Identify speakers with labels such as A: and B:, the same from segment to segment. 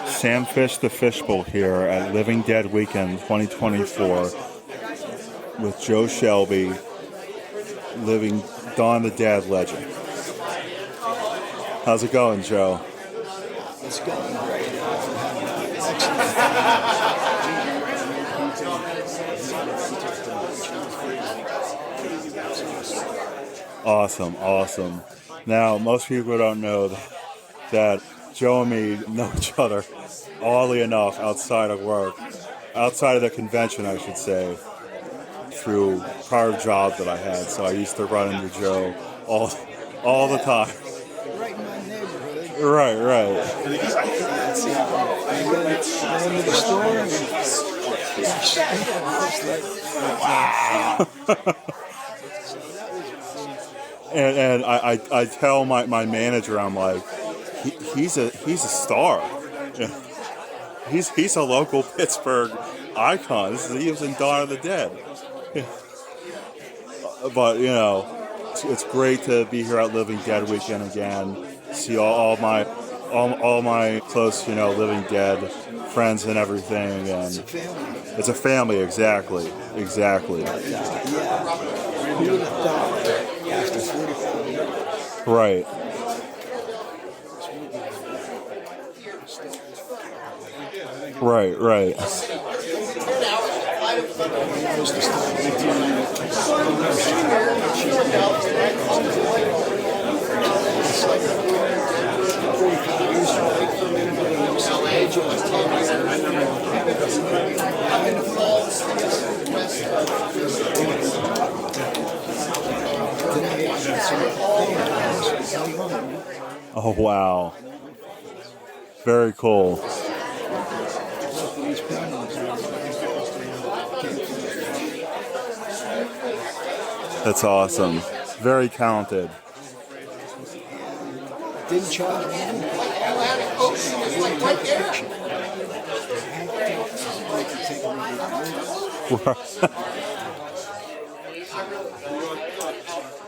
A: Sam Fish the Fishbowl here at Living Dead Weekend 2024 with Joe Shelby, living Dawn of the Dead legend. How's it going, Joe?
B: It's going great.
A: Awesome. Now, most people don't know that Joe and me know each other, oddly enough, outside of work, outside of the convention, I should say, through prior jobs that I had. So I used to run into Joe all the time.
B: Right in my neighborhood.
A: Right.
B: I go into the store and it's like, wow.
A: And I tell my manager, I'm like, he's a star. Yeah. He's a local Pittsburgh icon. He was in Dawn of the Dead. Yeah. But it's great to be here at Living Dead Weekend again. See all my close Living Dead friends and everything, and it's a family. Exactly.
B: Yeah. Who would have thought after 45 years?
A: Right. Oh, wow. Very cool. That's awesome. Very talented.
B: Didn't charge me anything.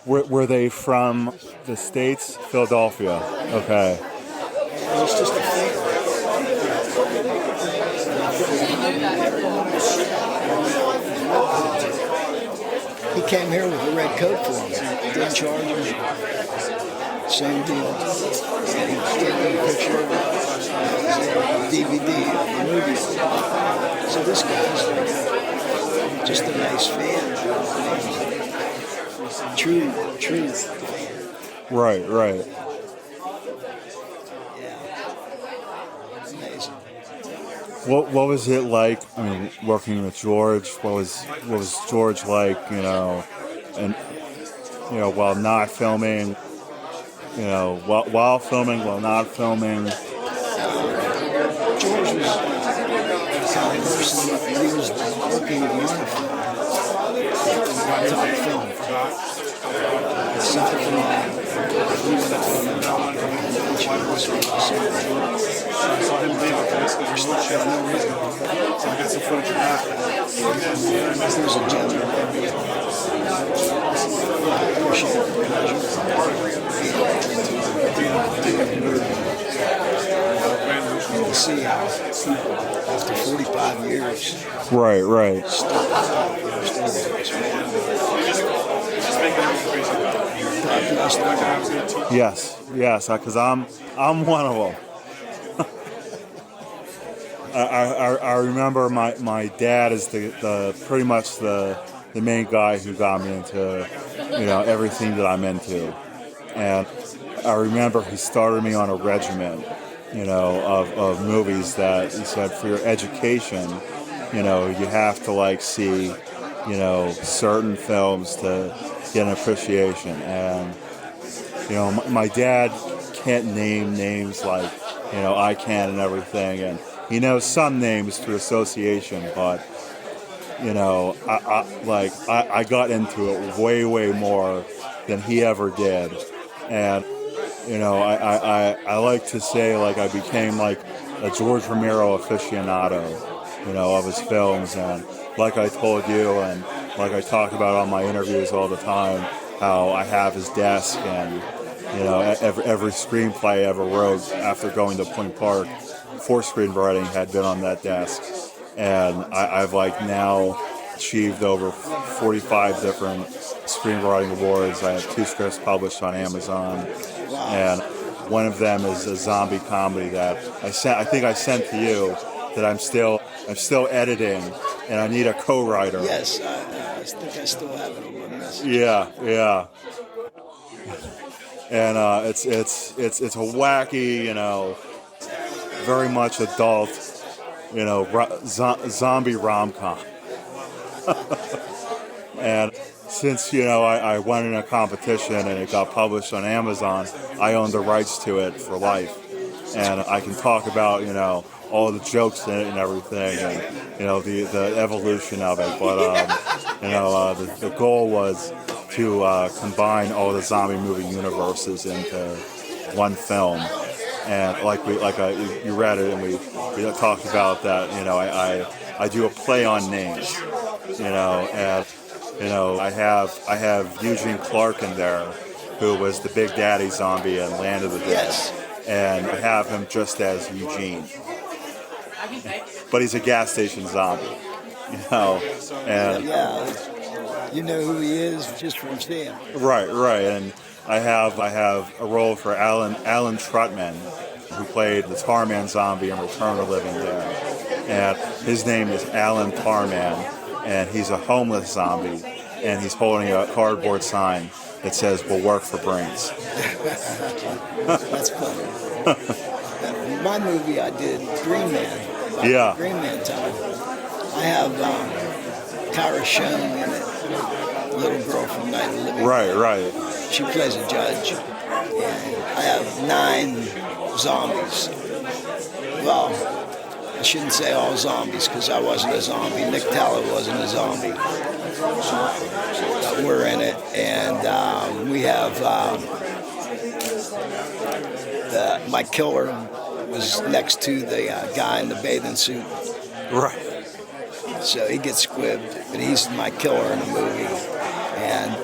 A: Were they from the States? Philadelphia. Okay.
B: It was just a thing. He came here with a red coat for him. Didn't charge him. Same deal. He gave me a picture of DVD of the movie. So this guy's like just a nice fan. True fan.
A: Right.
B: Yeah. Amazing.
A: What was it like? I mean, working with George. What was George like? And while not filming. While filming, while not filming.
B: George was the kind of person that he was working with monofilm. Film. It's something that we went up on
C: I saw him leave after this because we had no reason. So I got some footage of that.
B: There's a gentleman. To see how after 45 years.
A: Right. Yes, because I'm one of them. I remember my dad is the pretty much the main guy who got me into everything that I'm into, and I remember he started me on a regimen of movies that he said for your education you have to see certain films to get an appreciation. And my dad can't name names like I can and everything, and he knows some names through association, but I got into it way more than he ever did. And I like to say I became a George Romero aficionado of his films. And like I told you, and like I talk about on my interviews all the time, how I have his desk and every screenplay I ever wrote after going to Point Park for screenwriting had been on that desk. And I've like now achieved over 45 different screenwriting awards. I have 2 scripts published on Amazon. And one of them is a zombie comedy that I think I sent to you that I'm still editing, and I need a co-writer.
B: Yes, I think I still have it on my message.
A: Yeah. And it's a wacky, very much adult, zombie rom-com. And since I won in a competition and it got published on Amazon, I own the rights to it for life, and I can talk about all the jokes in it and everything, and the evolution of it. But the goal was to combine all the zombie movie universes into one film. And you read it, and we talked about that. I do a play on names, and I have Eugene Clark in there, who was the Big Daddy zombie in Land of the Dead.
B: Yes.
A: And I have him just as Eugene, but he's a gas station zombie, and
B: you know who he is just from seeing him.
A: Right, and I have a role for Alan Trutman, who played the Tarman zombie in Return of the Living Dead, and his name is Alan Tarman, and he's a homeless zombie, and he's holding a cardboard sign that says "We'll work for brains."
B: That's funny. My movie I did, Green Man.
A: Yeah.
B: Green Man time. I have Kara Schoen in it, little girl from Night of the Living.
A: Right.
B: She plays a judge. And I have 9 zombies. Well, I shouldn't say all zombies because I wasn't a zombie. Nick Tallow wasn't a zombie. But we're in it, and we have my killer was next to the guy in the bathing suit.
A: Right.
B: So he gets squibbed, but he's my killer in the movie. And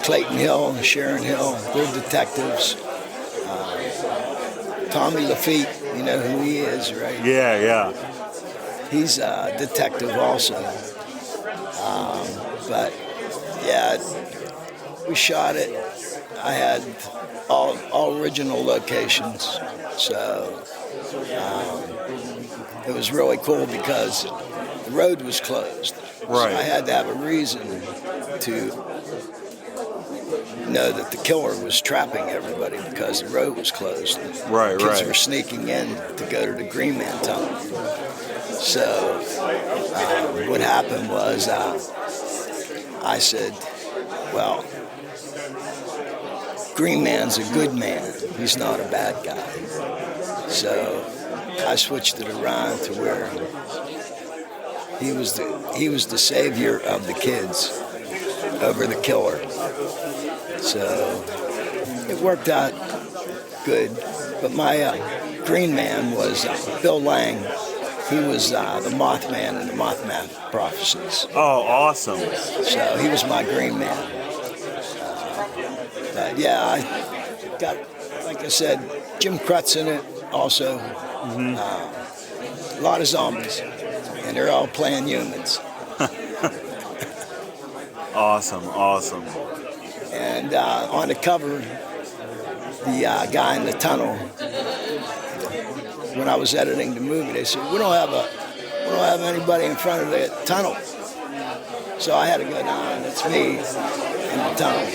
B: Clayton Hill and Sharon Hill, they're detectives. Tommy Lafitte, you know who he is, right?
A: Yeah.
B: He's a detective also. But yeah, we shot it. I had all original locations, so it was really cool because the road was closed.
A: Right.
B: So I had to have a reason to know that the killer was trapping everybody because the road was closed. Kids were sneaking in to go to the Green Man tunnel. So what happened was I said, well, Green Man's a good man. He's not a bad guy. So I switched it around to where he was the savior of the kids over the killer. So it worked out good. But my Green Man was Bill Lang. He was the Mothman in the Mothman prophecies.
A: Oh, awesome.
B: So he was my Green Man. But yeah, I got, like I said, Jim Crutz in it also. A lot of zombies, and they're all playing humans.
A: Awesome.
B: And on the cover, the guy in the tunnel, when I was editing the movie, they said, we don't have anybody in front of the tunnel. So I had to go down, and it's me in the tunnel, in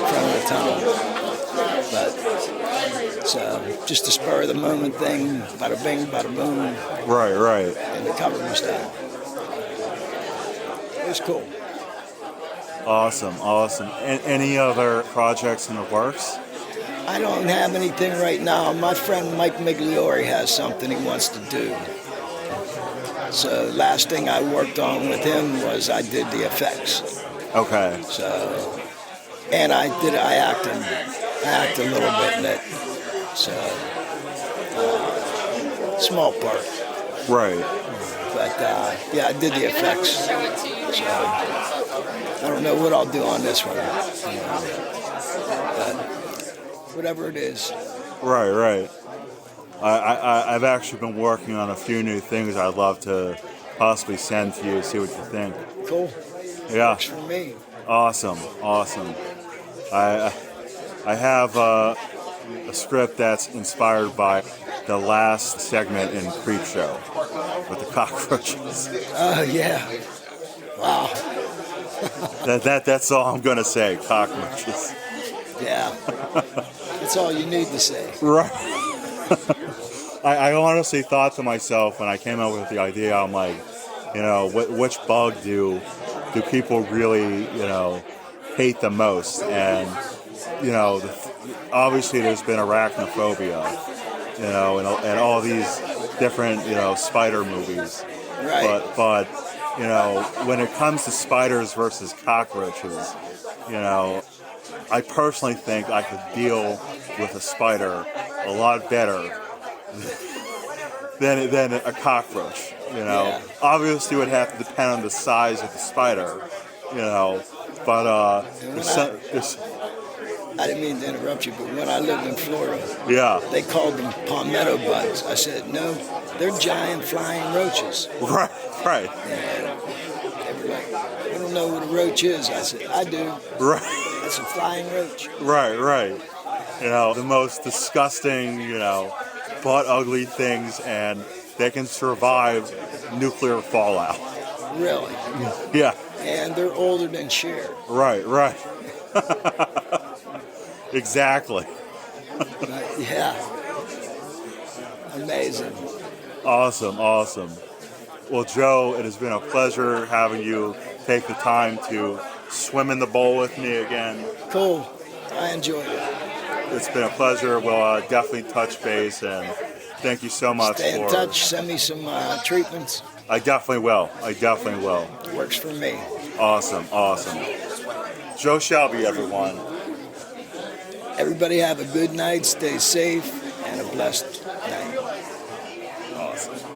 B: front of the tunnel. But so just a spur of the moment thing, bada bing, bada boom.
A: Right.
B: And the cover was done. It was cool.
A: Awesome. Any other projects in the works?
B: I don't have anything right now. My friend Mike Migliore has something he wants to do. So last thing I worked on with him was I did the effects.
A: Okay.
B: So, and I act a little bit in it. So, small part.
A: Right.
B: But yeah, I did the effects. So I don't know what I'll do on this one. Whatever it is.
A: Right, right. I've actually been working on a few new things I'd love to possibly send to you, see what you think.
B: Cool.
A: Yeah.
B: Works for me.
A: Awesome, awesome. I have a script that's inspired by the last segment in Creep Show with the cockroaches.
B: Oh, yeah. Wow.
A: That's all I'm gonna say. Cockroaches.
B: Yeah. That's all you need to say.
A: Right. I honestly thought to myself when I came up with the idea, I'm like, which bug do people really, hate the most? And, obviously there's been arachnophobia, and all these different, spider movies.
B: Right.
A: But when it comes to spiders versus cockroaches, I personally think I could deal with a spider a lot better than a cockroach.
B: Yeah.
A: Obviously it would have to depend on the size of the spider, but
B: I didn't mean to interrupt you, but when I lived in Florida,
A: yeah.
B: they called them palmetto bugs. I said, no, they're giant flying roaches.
A: Right, right.
B: And they were like, I don't know what a roach is. I said, I do.
A: Right.
B: That's a flying roach.
A: Right, right. The most disgusting, butt ugly things, and they can survive nuclear fallout.
B: Really?
A: Yeah.
B: And they're older than Cher.
A: Right, right. Exactly.
B: Yeah. Amazing.
A: Awesome, awesome. Well, Joe, it has been a pleasure having you take the time to swim in the bowl with me again.
B: Cool. I enjoyed it.
A: It's been a pleasure. We'll definitely touch base, and thank you so much.
B: Stay in touch. Send me some treatments.
A: I definitely will. I definitely will.
B: Works for me.
A: Awesome, awesome. Joe Shelby, everyone.
B: Everybody have a good night. Stay safe and a blessed